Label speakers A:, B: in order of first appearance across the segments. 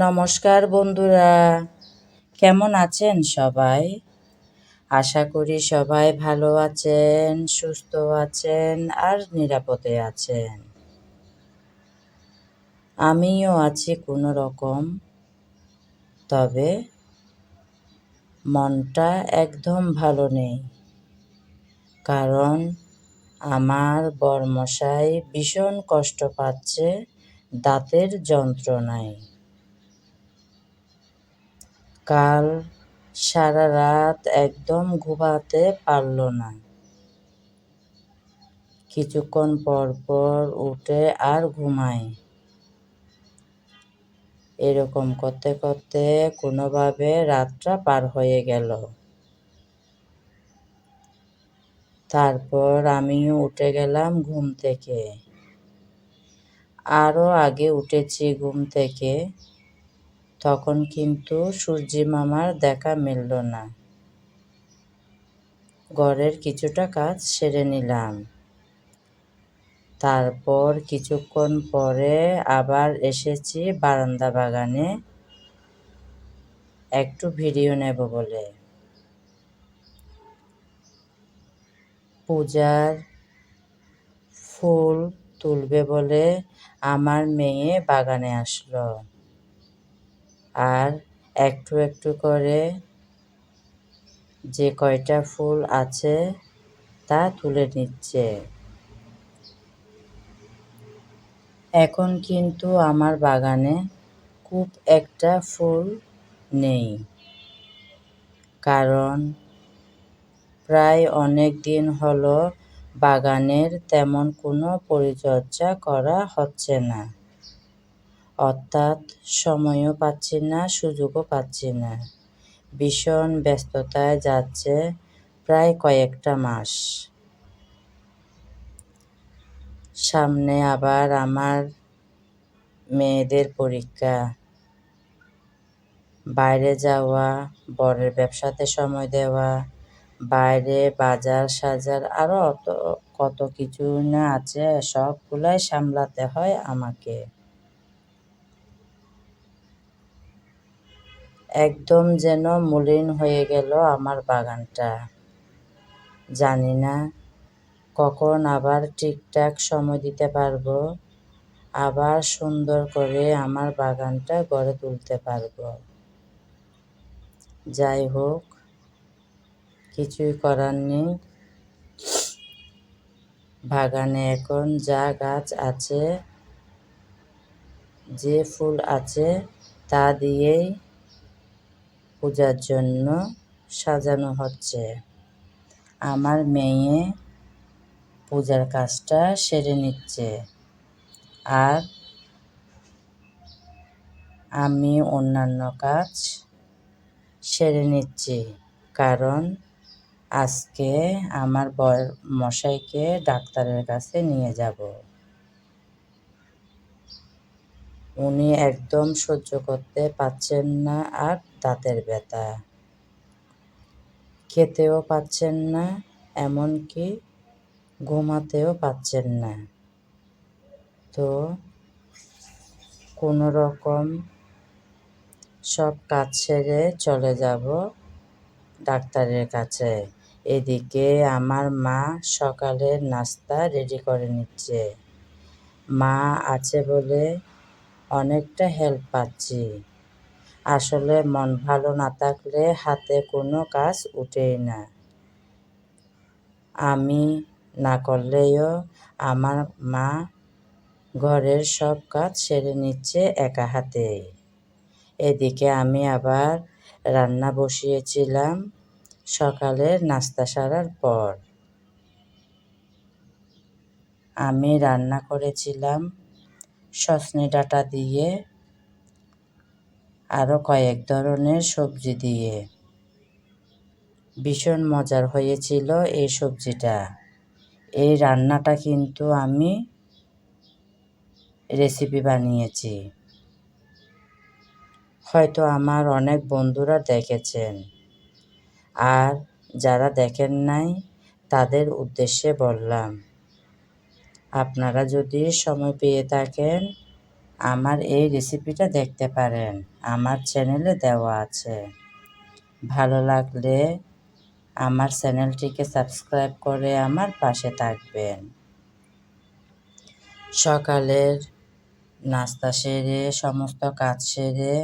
A: নমস্কার বন্ধুরা, কেমন আছেন সবাই? আশা করি সবাই ভালো আছেন, সুস্থ আছেন আর নিরাপদে আছেন। আমিও আছি কোনো রকম, তবে মনটা একদম ভালো নেই। কারণ আমার বরমশাই ভীষণ কষ্ট পাচ্ছে দাঁতের যন্ত্রণায়। কাল সারা রাত একদম ঘুমাতে পারল না। কিছুক্ষণ পর পর উঠে আর ঘুমায়। এরকম করতে করতে কোনোভাবে রাতটা পার হয়ে গেল। তারপর আমিও উঠে গেলাম ঘুম থেকে। আরও আগে উঠেছি ঘুম থেকে, তখন কিন্তু সূর্যি মামার দেখা মিলল না। ঘরের কিছুটা কাজ সেরে নিলাম। তারপর কিছুক্ষণ পরে আবার এসেছি বারান্দা বাগানে একটু ভিডিও নেব বলে। পূজার ফুল তুলবে বলে আমার মেয়ে বাগানে আসলো, আর একটু একটু করে যে কয়টা ফুল আছে তা তুলে নিচ্ছে। এখন কিন্তু আমার বাগানে খুব একটা ফুল নেই, কারণ প্রায় অনেক দিন হলো বাগানের তেমন কোনো পরিচর্যা করা হচ্ছে না। অর্থাৎ সময়ও পাচ্ছি না, সুযোগও পাচ্ছি না। ভীষণ ব্যস্ততায় যাচ্ছে প্রায় কয়েকটা মাস। সামনে আবার আমার মেয়েদের পরীক্ষা, বাইরে যাওয়া, বরের ব্যবসাতে সময় দেওয়া, বাইরে বাজার সাজার আরও কত কিছু না আছে, সবগুলাই সামলাতে হয় আমাকে। একদম যেন মলিন হয়ে গেল আমার বাগানটা। জানি না কখন আবার ঠিকঠাক সময় দিতে পারবো, আবার সুন্দর করে আমার বাগানটা গড়ে তুলতে পারবো। যাই হোক, কিছুই করার নেই। বাগানে এখন যা গাছ আছে, যে ফুল আছে তা দিয়েই পূজার জন্য সাজানো হচ্ছে। আমার মেয়ে পূজার কাজটা সেরে নিচ্ছে, আর আমি অন্যান্য কাজ সেরে নিচ্ছি। কারণ আজকে আমার মশাইকে ডাক্তারের কাছে নিয়ে যাব। উনি একদম সহ্য করতে পারছেন না আর দাঁতের ব্যথা। খেতেও পাচ্ছেন না, এমনকি ঘুমাতেও পাচ্ছেন না। তো কোনো রকম সব কাজ সেরে চলে যাব ডাক্তারের কাছে। এদিকে আমার মা সকালের নাস্তা রেডি করে নিচ্ছে। মা আছে বলে অনেকটা হেল্প পাচ্ছি। আসলে মন ভালো না থাকলে হাতে কোনো কাজ উঠেই না। আমি না করলেও আমার মা ঘরের সব কাজ সেরে নিচ্ছে একা হাতেই। এদিকে আমি আবার রান্না বসিয়েছিলাম সকালের নাস্তা সারার পর। আমি রান্না করেছিলাম সজনে ডাঁটা দিয়ে, আরও কয়েক ধরনের সবজি দিয়ে। ভীষণ মজার হয়েছিল এই সবজিটা। এই রান্নাটা কিন্তু আমি রেসিপি বানিয়েছি। হয়তো আমার অনেক বন্ধুরা দেখেছেন, আর যারা দেখেন নাই তাদের উদ্দেশ্যে বললাম, আপনারা যদি সময় পেয়ে থাকেন আমার এই রেসিপিটা দেখতে পারেন, আমার চ্যানেলে দেওয়া আছে। ভালো লাগলে আমার চ্যানেলটিকে সাবস্ক্রাইব করে আমার পাশে থাকবেন। সকালের নাস্তা সেরে সমস্ত কাজ সেরে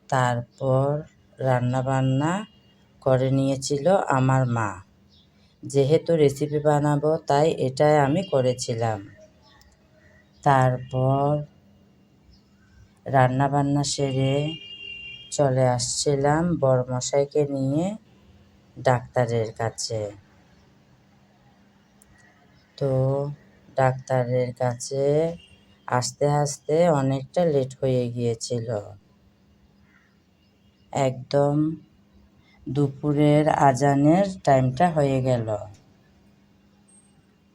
A: তারপর রান্নাবান্না করে নিয়েছিল আমার মা। যেহেতু রেসিপি বানাবো তাই এটাই আমি করেছিলাম। তারপর রান্নাবান্না সেরে চলে আসছিলাম বড়মশাইকে নিয়ে ডাক্তারের কাছে। তো ডাক্তারের কাছে আসতে আসতে অনেকটা লেট হয়ে গিয়েছিল। একদম দুপুরের আজানের টাইমটা হয়ে গেল।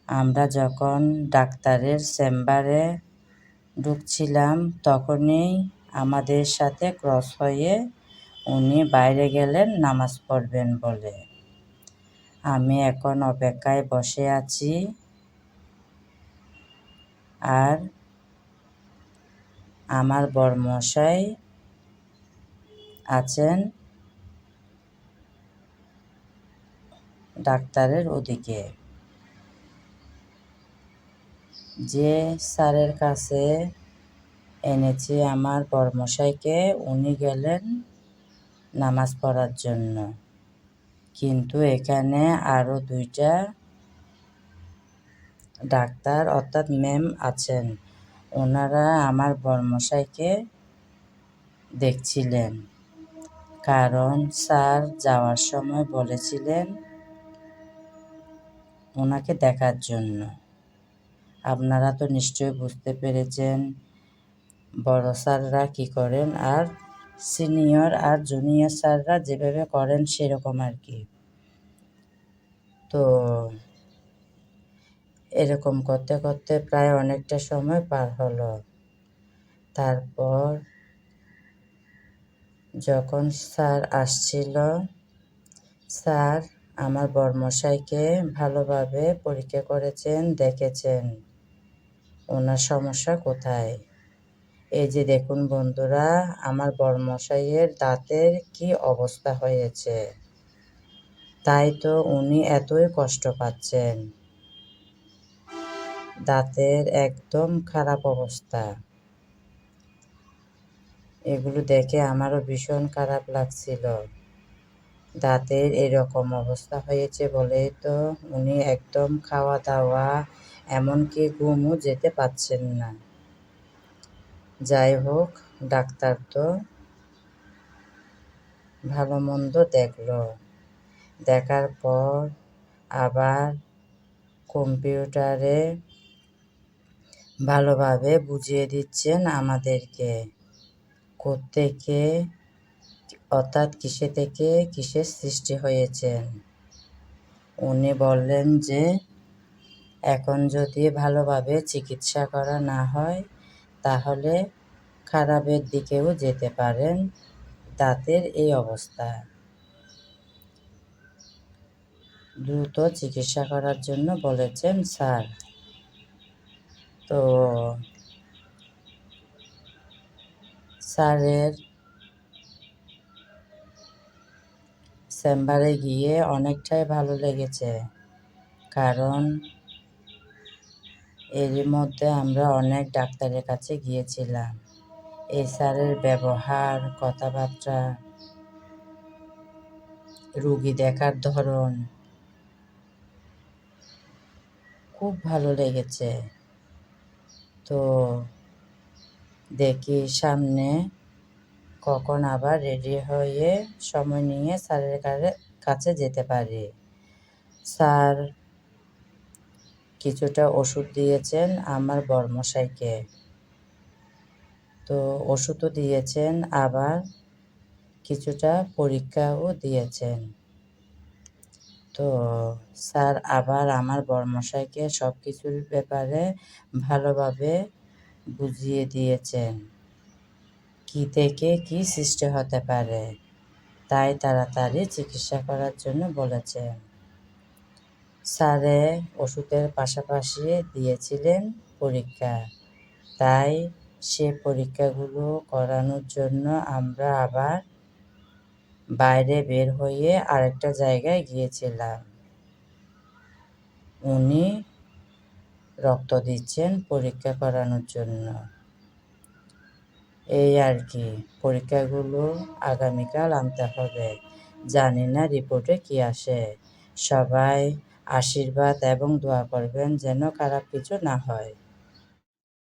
A: আমরা যখন ডাক্তারের চেম্বারে ঢুকছিলাম তখনই আমাদের সাথে ক্রস হয়ে উনি বাইরে গেলেন নামাজ পড়বেন বলে। আমি এখন অপেক্ষায় বসে আছি, আর আমার বড়মশাই আছেন ডাক্তারের ওদিকে। যে স্যারের কাছে এনেছি আমার বড়মশাইকে, উনি গেলেন নামাজ পড়ার জন্য। কিন্তু এখানে আরও 2টা ডাক্তার অর্থাৎ ম্যাম আছেন। ওনারা আমার বড়মশাইকে দেখছিলেন, কারণ স্যার যাওয়ার সময় বলেছিলেন ওনাকে দেখার জন্য। আপনারা তো নিশ্চয়ই বুঝতে পেরেছেন বড় স্যাররা কী করেন, আর সিনিয়র আর জুনিয়র স্যাররা যেভাবে করেন সেরকম আর কি। তো এরকম করতে করতে প্রায় অনেকটা সময় পার হলো। তারপর যখন স্যার আসছিল, স্যার আমার বড়মশাইকে ভালোভাবে পরীক্ষা করেছেন, দেখেছেন ওনার সমস্যা কোথায়। এই যে দেখুন বন্ধুরা, আমার বড়মশাইয়ের দাঁতের কি অবস্থা হয়েছে, তাই তো উনি এতই কষ্ট পাচ্ছেন। দাঁতের একদম খারাপ অবস্থা। এগুলো দেখে আমারও ভীষণ খারাপ লাগছিল। দাঁতের এরকম অবস্থা হয়েছে বলেই তো উনি একদম খাওয়া দাওয়া এমনকি ঘুমও যেতে পারছেন না। যাই হোক, ডাক্তার তো ভালো মন্দ দেখলো। দেখার পর আবার কম্পিউটারে ভালোভাবে বুঝিয়ে দিচ্ছেন আমাদেরকে কোত্থেকে অর্থাৎ কিসে থেকে কিসের সৃষ্টি হয়েছেন। উনি বললেন যে এখন যদি ভালোভাবে চিকিৎসা করা না হয় তাহলে খারাপের দিকেও যেতে পারেন দাঁতের এই অবস্থা। দ্রুত চিকিৎসা করার জন্য বলেছেন স্যার। তো স্যারের চেম্বারে গিয়ে অনেকটাই ভালো লেগেছে, কারণ এরই মধ্যে আমরা অনেক ডাক্তারের কাছে গিয়েছিলাম। এই স্যারের ব্যবহার, কথাবার্তা, রুগী দেখার ধরন খুব ভালো লেগেছে। তো দেখি সামনে কখন আবার রেডি হয়ে সময় নিয়ে স্যারের কাছে যেতে পারি। স্যার কিছুটা ওষুধ দিয়েছেন আমার বড়মশাইকে। তো ওষুধও দিয়েছেন, আবার কিছুটা পরীক্ষাও দিয়েছেন। তো স্যার আবার আমার বড়মশাইকে সব কিছুর ব্যাপারে ভালোভাবে বুঝিয়ে দিয়েছেন কী থেকে কী সৃষ্টি হতে পারে, তাই তাড়াতাড়ি চিকিৎসা করার জন্য বলেছেন। স্যারে ওষুধের পাশাপাশি দিয়েছিলেন পরীক্ষা, তাই সে পরীক্ষাগুলো করানোর জন্য আমরা আবার বাইরে বের হয়ে আরেকটা জায়গায় গিয়েছিলাম। উনি রক্ত দিচ্ছেন পরীক্ষা করানোর জন্য। এই আর কি, পরীক্ষাগুলো আগামীকাল আনতে হবে। জানি না রিপোর্টে কি আসে। সবাই আশীর্বাদ এবং দোয়া করবেন যেন খারাপ কিছু না হয়।